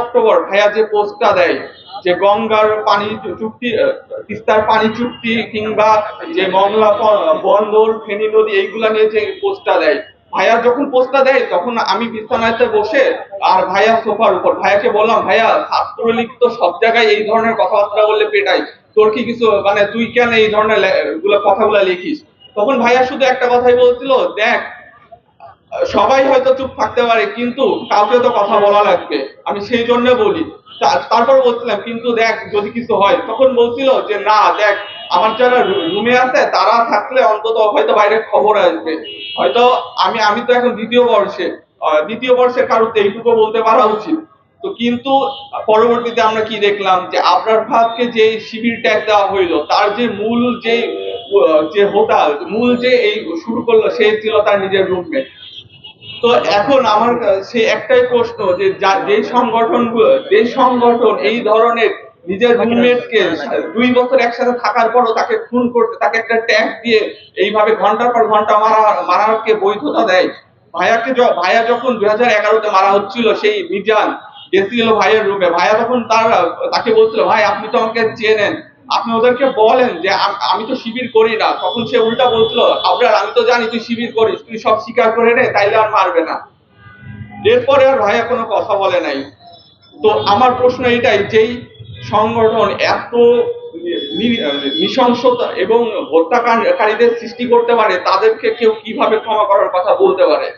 October ভাইয়া যে পোস্টটা দেয় যে গঙ্গার পানি চুক্তি, তিস্তার পানি চুক্তি কিংবা যে মংলা বন্দর ফেনী নদী এইগুলা নিয়ে যে পোস্টটা দেয়, ভাইয়া যখন পোস্টটা দেয় তখন আমি বিছানাতে বসে আর ভাইয়া সোফার উপর, ভাইয়াকে বললাম ভাইয়া ছাত্রলীগ তো সব জায়গায় এই ধরনের কথাবার্তা বললে পেটাই, তোর কি কিছু মানে তুই কেন এই ধরনের কথাগুলা লিখিস? তখন ভাইয়া শুধু একটা কথাই বলছিল, দেখ সবাই হয়তো চুপ থাকতে পারে কিন্তু কাউকে তো কথা বলা লাগবে, আমি সেই জন্য বলি। তারপর বলছিলাম কিন্তু দেখ যদি কিছু হয়, তখন বলছিল যে না দেখ আমার যারা রুমে আছে তারা থাকলে অন্তত হয়তো বাইরে খবর আসবে, হয়তো আমি তো এখন দ্বিতীয় বর্ষের কারোর তো এইটুকু বলতে পারা উচিত। তো কিন্তু পরবর্তীতে আমরা কি দেখলাম যে আবরার ফাহাদকে যে শিবির ট্যাগ দেওয়া হইলো, তার যে মূল যে হোতা মূল যে এই শুরু করলো সে ছিল তার নিজের রুমমেট। তো এখন আমার সে একটাই প্রশ্ন যে যে সংগঠন এই ধরনের নিজের রুমমেটকে 2 বছর একসাথে থাকার পরও তাকে খুন করতে, তাকে একটা ট্যাগ দিয়ে এইভাবে ঘন্টার পর ঘন্টা মারাকে বৈধতা দেয়। ভাইয়া যখন 2011-তে মারা হচ্ছিল, সেই মিজান গেছিল ভাইয়ের রুমে, ভাইয়া তখন তাকে বলছিল ভাই আপনি তো আমাকে চেনেন, আপনি ওদেরকে বলেন যে আমি তো শিবির করি না। তখন সে উল্টা বলছিল আবরার আমি তো জানি তুই শিবির করিস, তুই সব স্বীকার করে নে তাইলে আর মারবে না। এরপরে আর ভাইয়া কোনো কথা বলে নাই। তো আমার প্রশ্ন এটাই, যেই সংগঠন এত নৃশংসতা এবং হত্যাকারীদের সৃষ্টি করতে পারে তাদেরকে কেউ কিভাবে ক্ষমা করার কথা বলতে পারে?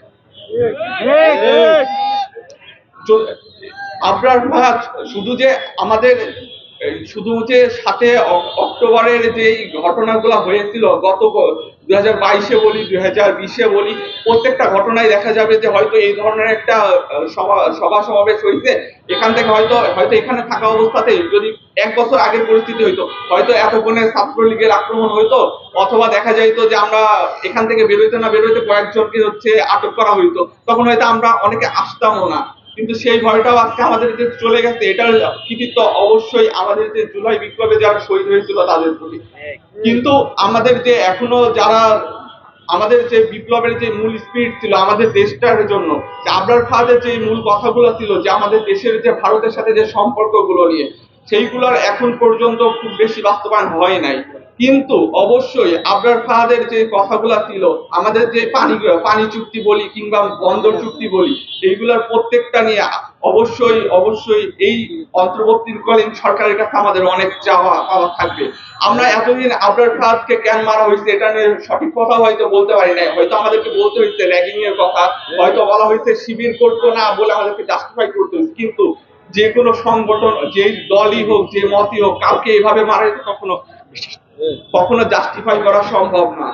আবরার ফাহাদ শুধু যে আমাদের শুধু যে 7 অক্টোবরের যে ঘটনাগুলো হয়েছিল গত 2022-এ বলি 2020-এ বলি, প্রত্যেকটা ঘটনায় দেখা যাবে যে হয়তো এই ধরনের একটা সভা সমাবেশ হয়েছে, এখান থেকে হয়তো এখানে থাকা অবস্থাতে যদি 1 বছর আগের পরিস্থিতি হইতো হয়তো এতক্ষণে ছাত্রলীগের আক্রমণ হইতো, অথবা দেখা যাইতো যে আমরা এখান থেকে বেরোইতে কয়েকজনকে আটক করা হইতো, তখন হয়তো আমরা অনেকে আসতামও না। কিন্তু সেই ভয়টাও আজকে আমাদের যে চলে গেছে, এটার কৃতিত্ব অবশ্যই আমাদের যে জুলাই বিপ্লবে যারা শহীদ হয়েছিল তাদের প্রতি। কিন্তু আমাদের যে এখনো যারা আমাদের যে বিপ্লবের যে মূল স্পিরিট ছিল আমাদের দেশটার জন্য, আবরার ফাহাদের যে মূল কথাগুলো ছিল যে আমাদের দেশের যে ভারতের সাথে যে সম্পর্কগুলো নিয়ে, সেইগুলোর এখন পর্যন্ত খুব বেশি বাস্তবায়ন হয় নাই। কিন্তু অবশ্যই আবরার ফাহাদের যে কথাগুলো ছিল, আমাদের যে পানি চুক্তি বলি কিংবা বন্দর চুক্তি বলি, এইগুলোর প্রত্যেকটা নিয়ে অবশ্যই এই অন্তর্বর্তীকালীন সরকারের কাছে আমাদের অনেক চাওয়া পাওয়া থাকবে। আমরা এতদিন আবরার ফাহাদকে কেন মারা হয়েছে এটা নিয়ে সঠিক কথা হয়তো বলতে পারি না, হয়তো আমাদেরকে বলতে হয়েছে র্যাগিং এর কথা, হয়তো বলা হয়েছে শিবির করতো না বলে আমাদেরকে জাস্টিফাই করতে হয়েছে, কিন্তু যে কোনো সংগঠন যে দলই হোক যে মতই হোক কাউকে এভাবে মারা কখনো জাস্টিফাই করা সম্ভব না।